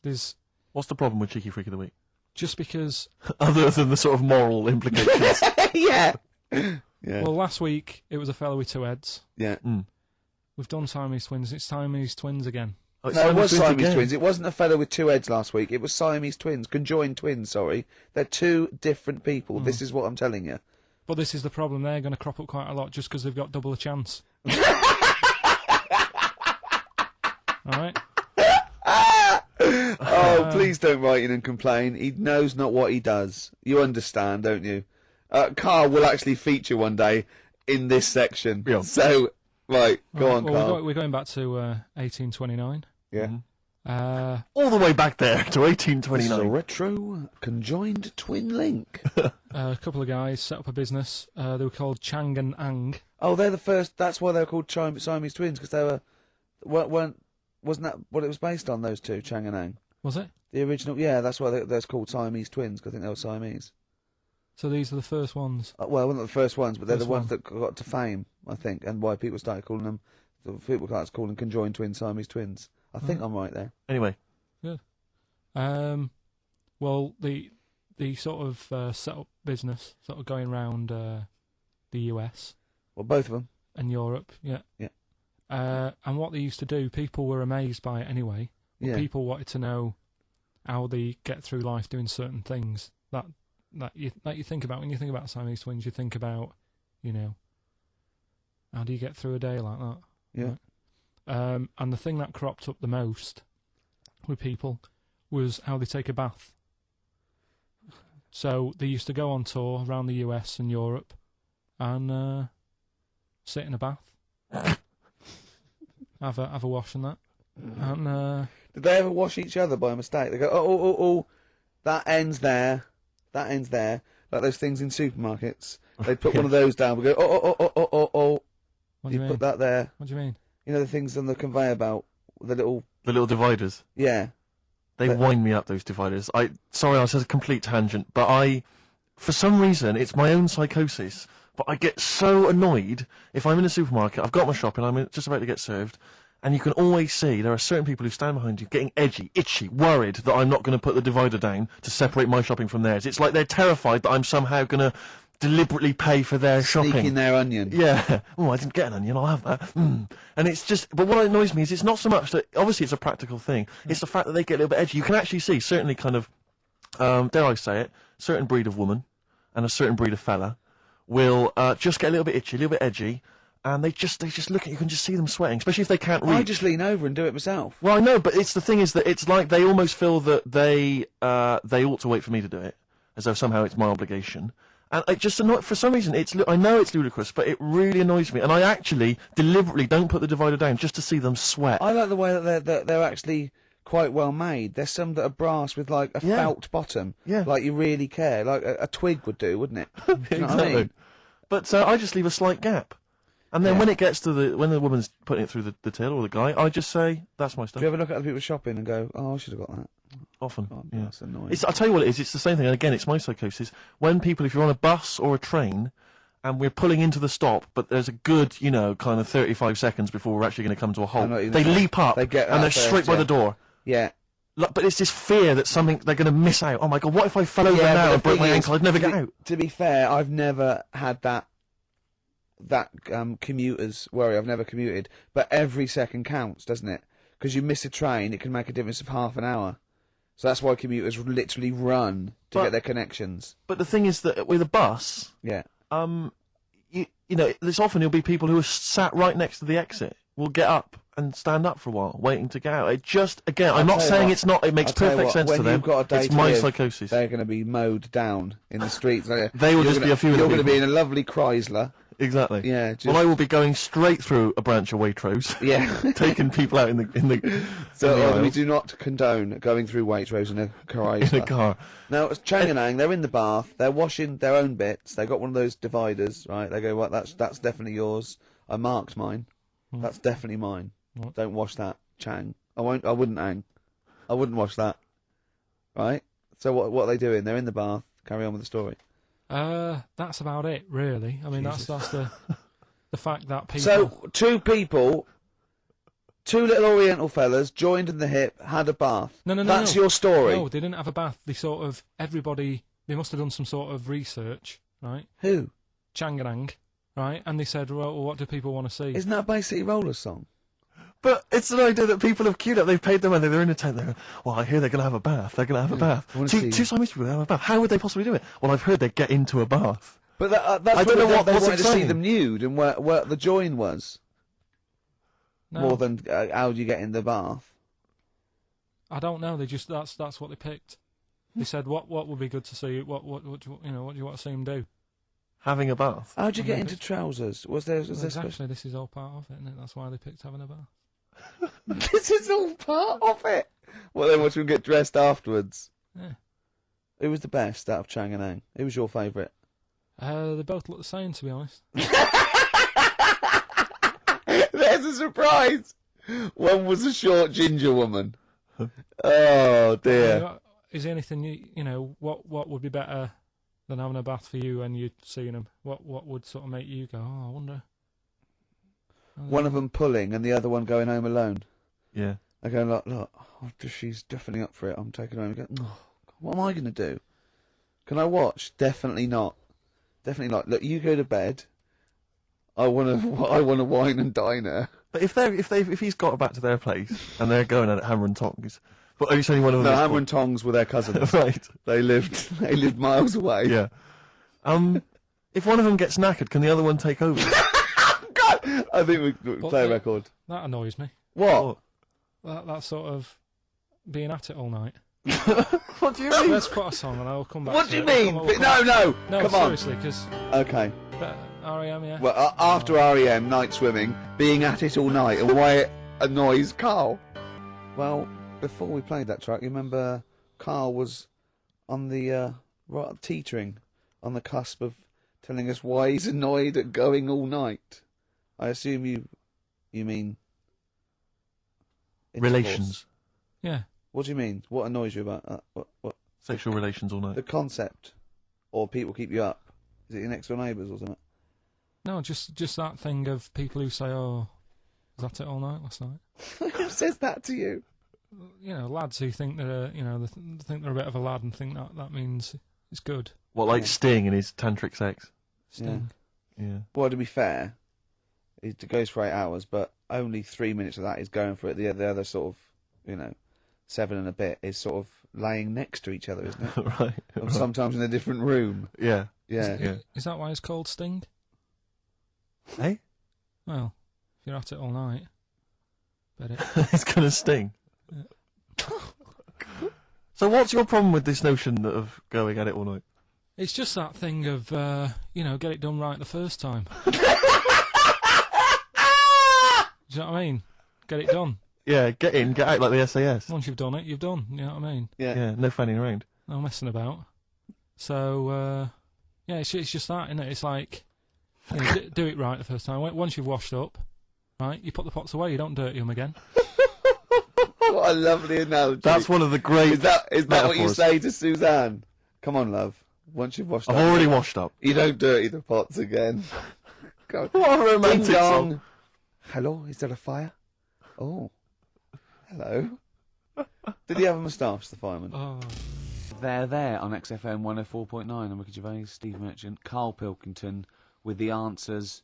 There's... What's the problem with Cheeky Freak of the Week? just because... Other than the sort of moral implications. Yeah. Well, last week, it was a fella with two heads. Yeah. We've done Siamese twins. It's Siamese twins again. Oh, No, it was Siamese twins. It wasn't a fellow with two heads last week. It was Siamese twins. Conjoined twins, sorry. They're two different people. This is what I'm telling you. But this is the problem. They're going to crop up quite a lot just because they've got double a chance. Alright? Oh, please don't write in and complain. He knows not what he does. You understand, don't you? Karl will actually feature one day in this section. Yeah. So, right, go on, Karl. We're going back to 1829. Yeah. All the way back there to This is 1829. a retro conjoined twin link. A couple of guys set up a business. They were called Chang and Ang. Oh, they're the first. That's why they're called Siamese twins, because they wasn't that what it was based on? Those two, Chang and Ang. Was it? The original, yeah. That's why they're called Siamese twins, because I think they were Siamese. So these are the first ones. Well, they're not the first ones, but they're the ones one. that got to fame, I think, and why people started calling them. People started calling conjoined twins Siamese twins. I think I'm right there. Anyway. Good. Well, the sort of set up business, sort of going round the US. Well, both of them. And Europe, yeah. Yeah. And what they used to do, people were amazed by it anyway. Yeah. People wanted to know how they get through life doing certain things that you think about. When you think about Siamese twins, you think about, how do you get through a day like that? Yeah. Right? And the thing that cropped up the most with people was how they take a bath. So they used to go on tour around the US and Europe and sit in a bath, have a wash and that. And did they ever wash each other by mistake? They go, oh, that ends there. That ends there. Like those things in supermarkets. They put one of those down. We go, oh. What do you mean? Put that there. What do you mean? You know the things on the conveyor belt, the little dividers. Yeah. They wind me up, those dividers. Sorry, I was a complete tangent, but for some reason, it's my own psychosis, but I get so annoyed if I'm in a supermarket, I've got my shopping, I'm just about to get served, and you can always see there are certain people who stand behind you getting edgy, itchy, worried that I'm not going to put the divider down to separate my shopping from theirs. It's like they're terrified that I'm somehow going to deliberately pay for their shopping. Sneaking their onion. Yeah. Oh, I didn't get an onion, I'll have that. And it's just, but what annoys me is it's not so much that, obviously it's a practical thing, it's the fact that they get a little bit edgy. You can actually see, certainly kind of, dare I say it, certain breed of woman and a certain breed of fella will just get a little bit itchy, a little bit edgy, and they just look at you, can just see them sweating, especially if they can't reach. I just lean over and do it myself. Well, I know, but the thing is that it's like they almost feel that they ought to wait for me to do it, as though somehow it's my obligation. And it just for some reason, I know it's ludicrous, but it really annoys me. And I actually deliberately don't put the divider down just to see them sweat. I like the way that they're actually quite well made. There's some that are brass with like a felt bottom. Yeah. Like you really care. Like a twig would do, wouldn't it? Do you know what I mean? But I just leave a slight gap. And then when it gets to when the woman's putting it through the till or the guy, I just say, that's my stuff. Do you ever look at other people shopping and go, oh, I should have got that? Often. Oh, yeah. That's annoying. I'll tell you what it is, it's the same thing, and again, it's my psychosis. When people, if you're on a bus or a train, and we're pulling into the stop, but there's a good, kind of 35 seconds before we're actually going to come to a halt, they leap up, and they're straight by the door. Yeah. But it's this fear that they're going to miss out. Oh my God, what if I fell over now and broke my ankle? I'd never get out. To be fair, I've never had that commuter's worry. I've never commuted, but every second counts, doesn't it? Because you miss a train, it can make a difference of half an hour. So that's why commuters literally run to get their connections. But the thing is that with a bus, there's often there'll be people who are sat right next to the exit will get up and stand up for a while, waiting to get out. It just, again, I'm not saying it's not. It makes perfect sense to them. It's my psychosis. They're going to be mowed down in the streets. They will just be a few. You're going to be in a lovely Chrysler. Exactly. Yeah. Well, I will be going straight through a branch of Waitrose. Yeah. Taking people out in the. So we do not condone going through Waitrose in a Chrysler. In a car. Now, Chang and Ang, they're in the bath. They're washing their own bits. They got one of those dividers, right? They go, "Well, that's definitely yours. I marked mine. That's definitely mine. Don't wash that, Chang. I wouldn't, Ang. I wouldn't wash that. Right? So what are they doing? They're in the bath. Carry on with the story. That's about it, really. I mean, that's the fact that people. So two Two little Oriental fellas joined in the hip, had a bath. No. That's your story. No, they didn't have a bath. They sort of, everybody, they must have done some sort of research, right? Who? Changanang, right? And they said, well, what do people want to see? Isn't that basically Roller's song? But it's an idea that people have queued up. They've paid their money. They're in a tent. They're going, well, I hear they're going to have a bath. They're going to have a bath. Two Siamese people have a bath. How would they possibly do it? Well, I've heard they get into a bath. But that's I don't know what they what's wanted to see exciting. them nude and where the join was. No, More than how do you get in the bath? I don't know. They just that's what they picked. They said, what would be good to see? What do you want to see them do? Having a bath. How'd you get into trousers? Was there Exactly. This is all part of it, isn't it? That's why they picked having a bath. This is all part of it. Well, then watch them get dressed afterwards. Yeah. Who was the best out of Chang and Ang? Who was your favourite? They both look the same, to be honest. There's a surprise. One was a short ginger woman. Oh dear. Is there anything what would be better than having a bath for you and you'd seen them? What would sort of make you go, oh, I wonder? One of them pulling and the other one going home alone. Yeah. I go, look, she's definitely up for it. I'm taking her home. I go, oh, what am I going to do? Can I watch? Definitely not. Definitely not. Look, you go to bed. I want to wine and dine her. But if he's got back to their place and they're going at it hammer and tongs, but it's only one of them. No, hammer and tongs were their cousins. Right. They lived miles away. Yeah. If one of them gets knackered, can the other one take over? God, I think we play a record. That annoys me. What? That sort of being at it all night. What do you mean? Let's put a song and I'll come back. What do you it. mean? No, come on. Seriously, because Okay. R.E.M. yeah. Well, after R.E.M. Night Swimming, being at it all night, and why it annoys Karl. Well, before we played that track, you remember Karl was on the teetering on the cusp of telling us why he's annoyed at going all night. I assume you mean intercourse. Relations. Yeah. What do you mean? What annoys you about that? What? Sexual relations all night. The concept, or people keep you up? Is it your next door neighbours or something? No, just that thing of people who say, "Oh, was that it all night last night?" Who says that to you? Lads who think they're, think they're a bit of a lad and think that means it's good. What, like Sting and his tantric sex? Sting. Yeah. Well, to be fair, it goes for 8 hours, but only 3 minutes of that is going for it. The other sort of, 7 and a bit is sort of laying next to each other, isn't it? Right. Or sometimes in a different room. Yeah. Yeah. Is that why it's called Sting? Hey? Well, if you're at it all night, bet it. It's gonna sting. Yeah. So what's your problem with this notion of going at it all night? It's just that thing of, get it done right the first time. Do you know what I mean? Get it done. Yeah, get in, get out like the SAS. Once you've done it, you've done. You know what I mean? Yeah, no fanning around. No messing about. So, it's just that, isn't it? It's like, do it right the first time. Once you've washed up, right, you put the pots away, you don't dirty them again. What a lovely analogy. That's one of the great Is that what you metaphors. say to Suzanne? Come on, love. Once you've washed up. I've already washed up. You don't dirty the pots again. God. What a romantic Ding dong. song. Hello, is there a fire? Oh. Hello. Did he have a moustache, the fireman? Oh. There on XFM 104.9. I'm Ricky Gervais, Steve Merchant, Karl Pilkington with the answers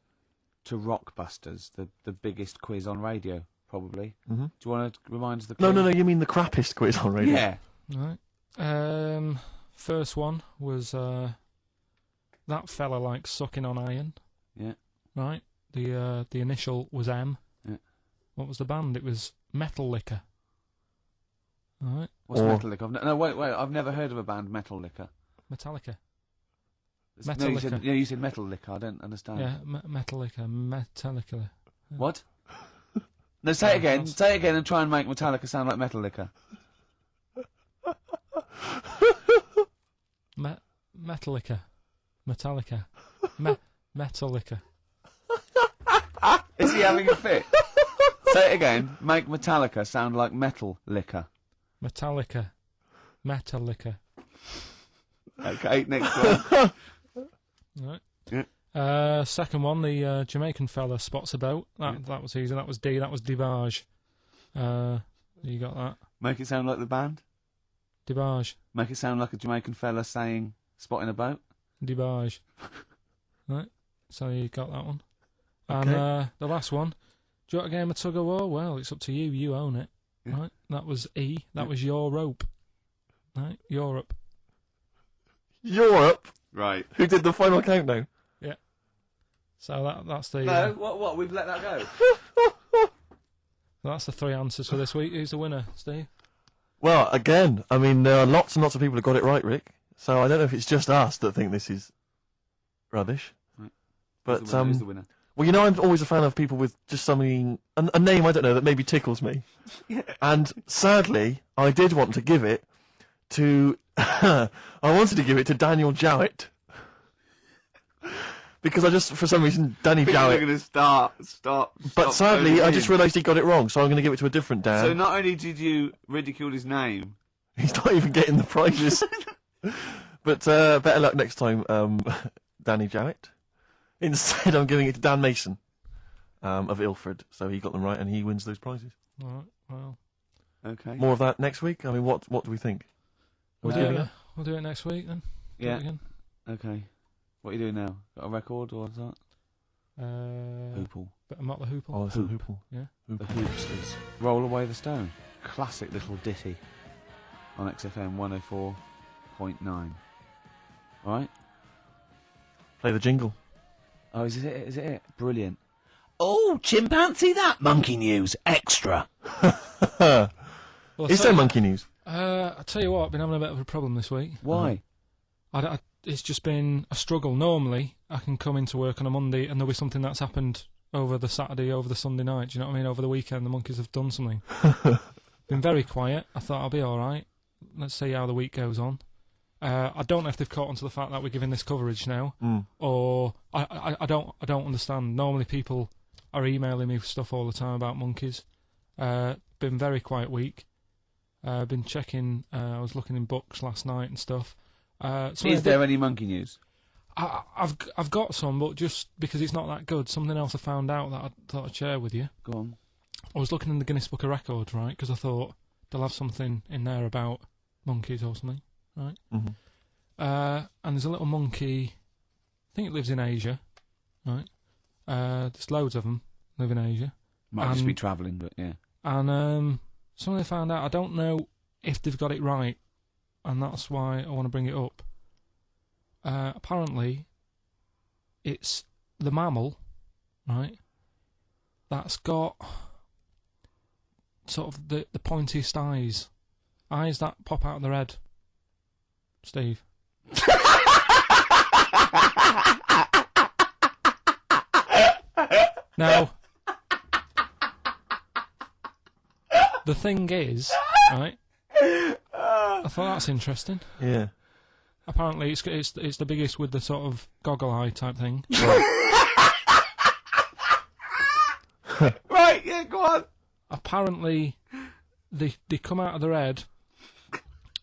to Rockbusters, the biggest quiz on radio, probably. Mm-hmm. Do you want to remind us the quiz? No, you mean the crappiest quiz on radio? Yeah. Right. First one was that fella likes sucking on iron. Yeah. Right. The initial was M. Yeah. What was the band? It was Metal Liquor. All right. What's Metal Liquor? No, wait. I've never heard of a band, Metal Liquor. Metallica. No, you said Metal Liquor. I don't understand. Yeah, Metal Liquor. Metallica. What? No, say it again. Say it again and try and make Metallica sound like Metal Liquor. Metallica. Metallica. Metallica. Is he having a fit? Say it again. Make Metallica sound like Metal Liquor. Metallica. Metallica. Okay, next one. Right. Yeah. Second one, the Jamaican fella spots a boat. That was easy. That was D. That was Debage. You got that. Make it sound like the band. Debage. Make it sound like a Jamaican fella saying "spotting a boat." Debage. Right. So you got that one. Okay. And the last one. Do you want a game of tug of war? Well, it's up to you. You own it. Yeah. Right. That was E. That was your rope. Right. Europe. Europe. Right. Who did the final countdown? Yeah. So that's the. No. What? We've let that go. That's the 3 answers for this week. Who's the winner, Steve? Well, again, I mean, there are lots and lots of people who got it right, Rick. So I don't know if it's just us that think this is rubbish. Right. But Who's the winner? well, you know, I'm always a fan of people with just something, a name I don't know that maybe tickles me. Yeah. And sadly, I did want to give it to, I wanted to give it to Daniel Jowett. Because I just, for some reason, Danny People are Jowett. going to stop. But sadly, I just realised he got it wrong, so I'm going to give it to a different Dan. So not only did you ridicule his name, He's not even getting the prizes. But better luck next time, Danny Jowett. Instead, I'm giving it to Dan Mason of Ilford. So he got them right, and he wins those prizes. All right. Well, okay. More of that next week. I mean, what do we think? we'll do it next week then. Do Yeah. it again. Okay. What are you doing now? Got a record or what's that? Hoople. But I'm not the Hoople. Oh, it's a Hoople. Yeah. The Hoopsters. Roll Away the Stone. Classic little ditty on XFM 104.9. Alright? Play the jingle. Oh, is it? Is it? Brilliant. Oh, chimpanzee that monkey news extra. Well, Is there monkey news? I tell you what, I've been having a bit of a problem this week. Why? It's just been a struggle. Normally, I can come into work on a Monday and there'll be something that's happened over the Saturday, over the Sunday night. Do you know what I mean? Over the weekend, the monkeys have done something. Been very quiet. I thought I'll be all right. Let's see how the week goes on. I don't know if they've caught on to the fact that we're giving this coverage now, or I don't understand. Normally, people are emailing me stuff all the time about monkeys. Been very quiet week. Been checking. I was looking in books last night and stuff. Is there any monkey news? I've got some, but just because it's not that good. Something else I found out that I thought I'd share with you. Go on. I was looking in the Guinness Book of Records, right? Because I thought they'll have something in there about monkeys or something, right? Mm-hmm. And there's a little monkey. I think it lives in Asia, right? There's loads of them live in Asia. Might just be travelling, but yeah. And something I found out. I don't know if they've got it right, and that's why I want to bring it up. Apparently, it's the mammal, right, that's got sort of the pointiest eyes that pop out of their head. Steve. Now, the thing is, right, I thought that's interesting. Yeah. Apparently, it's the biggest with the sort of goggle eye type thing. Right, yeah, go on. Apparently, they come out of their head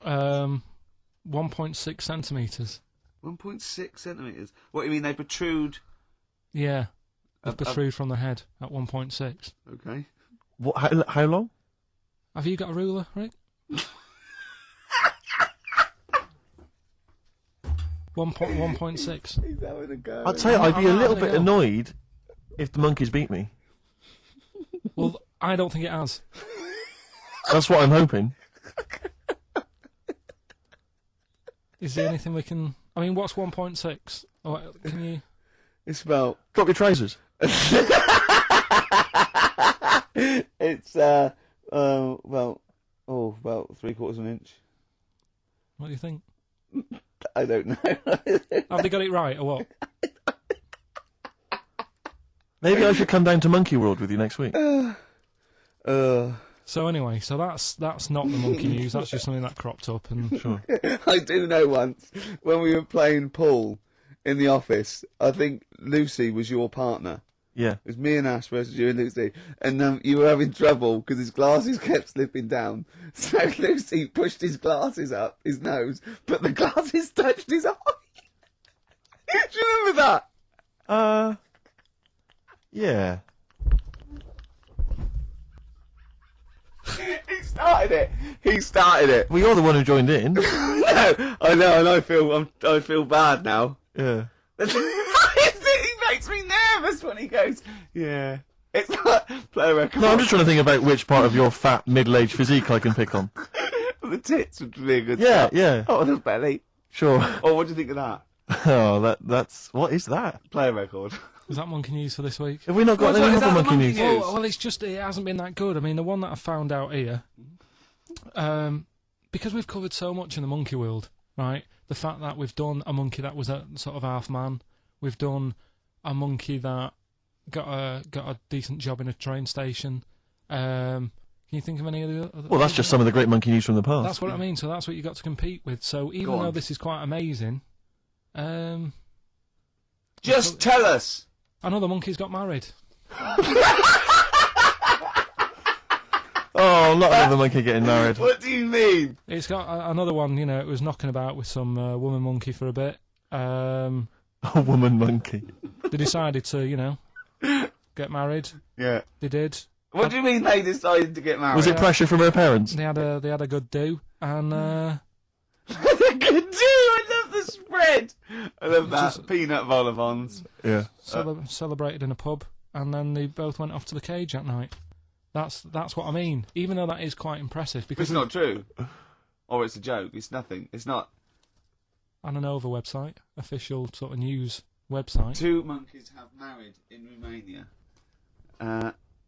1.6 centimetres. 1.6 centimetres? What do you mean, they protrude? Yeah, they protrude from the head at 1.6. Okay. What? How long? Have you got a ruler, Rick? 1.6. He's having a go. I'd say I'd be a little having a bit go. annoyed if the monkeys beat me. Well, I don't think it has. That's what I'm hoping. Is there anything we can... I mean, what's 1.6? Oh, can you... It's about... Drop your trousers. It's, about 3/4 of an inch. What do you think? I don't know. Have they got it right, or what? Maybe I should come down to Monkey World with you next week. So anyway, so that's not the monkey news. That's just something that cropped up, and Sure. I do know once, when we were playing pool in the office, I think Lucy was your partner. Yeah. It was me and Ash versus you and Lucy. And you were having trouble because his glasses kept slipping down. So Lucy pushed his glasses up his nose, but the glasses touched his eye. Do you remember that? Yeah. He started it. Well, you're the one who joined in. No, I know, and I feel bad now. Yeah. He makes me nervous when he goes, yeah. It's like, play a record. No, I'm just trying to think about which part of your fat, middle-aged physique I can pick on. The tits would be a good Yeah, start. yeah. Oh, the belly. Sure. Oh, what do you think of that? Oh, that's... What is that? Play a record. Is that monkey news for this week? Have we not got any other monkey news? Well, it's just, it hasn't been that good. I mean, the one that I found out here, because we've covered so much in the monkey world, right? The fact that we've done a monkey that was a sort of half man, we've done a monkey that got a decent job in a train station. Can you think of any of the other? Well, that's just some of the great monkey news from the past. That's what I mean. So that's what you got to compete with. So even though this is quite amazing, just tell us. Another monkey's got married. Oh, not another monkey getting married. What do you mean? It's got another one. You know, it was knocking about with some woman monkey for a bit. A woman monkey. They decided to, you know, get married. Yeah. They did. What do you mean they decided to get married? Was it pressure from her parents? They had a good do, and They could do. I love the spread. I love that peanut vol-au-vents. Yeah. Celebrated in a pub, and then they both went off to the cage that night. That's what I mean. Even though that is quite impressive, because it's not true, or it's a joke. It's nothing. It's not. On an Over website, official sort of news website. 2 monkeys have married in Romania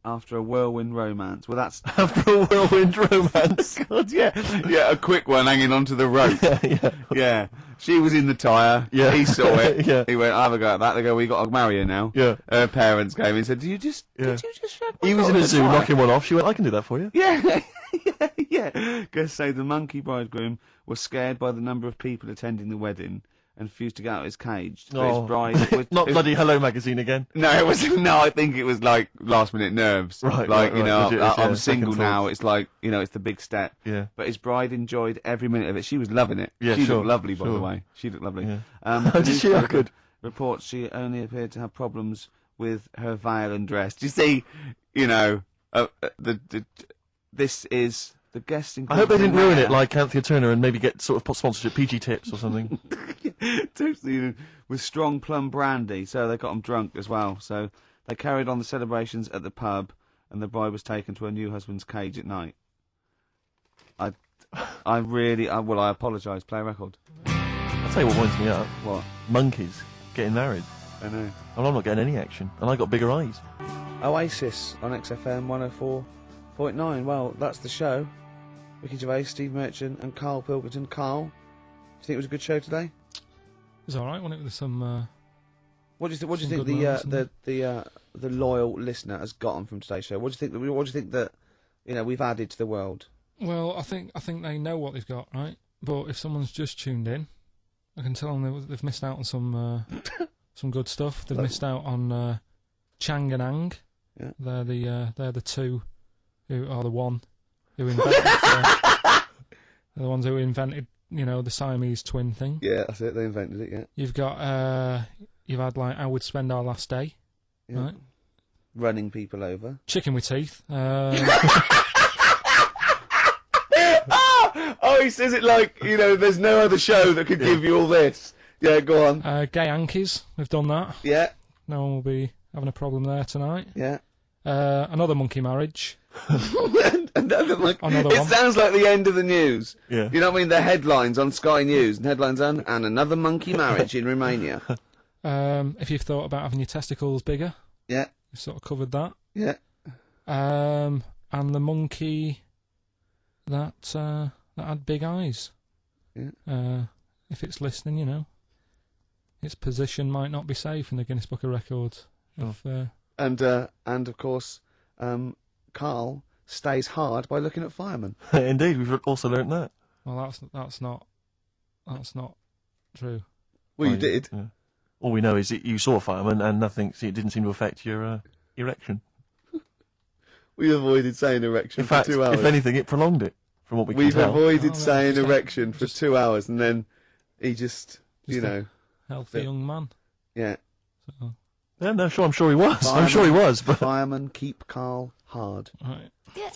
after a whirlwind romance. Well, that's after a whirlwind romance. God, yeah, a quick one hanging onto the rope. Yeah. She was in the tyre. Yeah. He saw it. Yeah. He went, "I'll have a go at that." They go, "We got to marry her now." Yeah. Her parents came in and said, Did you just shag my He was in daughter a zoo twice?" knocking one off. She went, "I can do that for you." Yeah. Yeah. Guests say the monkey bridegroom was scared by the number of people attending the wedding and refused to get out of his cage. But his bride was, Not bloody Hello Magazine again. No, it was no. I think it was like last minute nerves. Right, like right, you know, legit, I'm single second now. thoughts. It's like you know, it's the big step. Yeah. But his bride enjoyed every minute of it. She was loving it. Yeah, she sure, looked lovely, by the sure. way. She looked lovely. Yeah. Did she? Oh, good. Reports she only appeared to have problems with her veil and dress. Do you see? You know, this is. The guest I hope they didn't ruin it like Anthea Turner and maybe get sort of sponsorship PG tips or something. Totally, with strong plum brandy, so they got them drunk as well. So they carried on the celebrations at the pub, and the bride was taken to her new husband's cage at night. I apologise. Play a record. I'll tell you what winds me up. What? Monkeys getting married. I know. And I'm not getting any action. And I got bigger eyes. Oasis on XFM 104.9. Well, that's the show. Ricky Gervais, Steve Merchant, and Karl Pilkington. Karl, do you think it was a good show today? It was all right. Wasn't it? With some. What do you think the loyal listener has gotten from today's show? What do you think that we've added to the world? Well, I think they know what they've got, right? But if someone's just tuned in, I can tell them they've missed out on some good stuff. They've missed out on Chang and Ang. Yeah. They're the two who are the one who invented. They're the ones who invented, the Siamese twin thing. Yeah, that's it. They invented it. Yeah. You've got you've had like I Would Spend Our Last Day, right? Running people over. Chicken with Teeth. Oh, he says it like there's no other show that could give you all this. Yeah, go on. Gay Yankees. We've done that. Yeah. No one will be having a problem there tonight. Yeah. Another monkey marriage. Another monkey. Another it one. sounds like the end of the news. Yeah. You know what I mean? The headlines on Sky News and headlines on and another monkey marriage in Romania. If you've thought about having your testicles bigger. Yeah. We've sort of covered that. Yeah. And the monkey that had big eyes. Yeah. If it's listening, its position might not be safe in the Guinness Book of Records. Sure. And of course, Karl stays hard by looking at firemen. Indeed, we've also learnt that. Well, that's not true. Well, you did. Yeah. All we know is that you saw a fireman and nothing. See, it didn't seem to affect your erection. We avoided saying erection In fact, for 2 hours. if anything, it prolonged it. From what we can We've tell. avoided saying erection for 2 hours, and then he just a healthy young man. Yeah. So. Yeah, no, sure. I'm sure he was. I'm sure he was. But Firemen keep Karl hard. Right.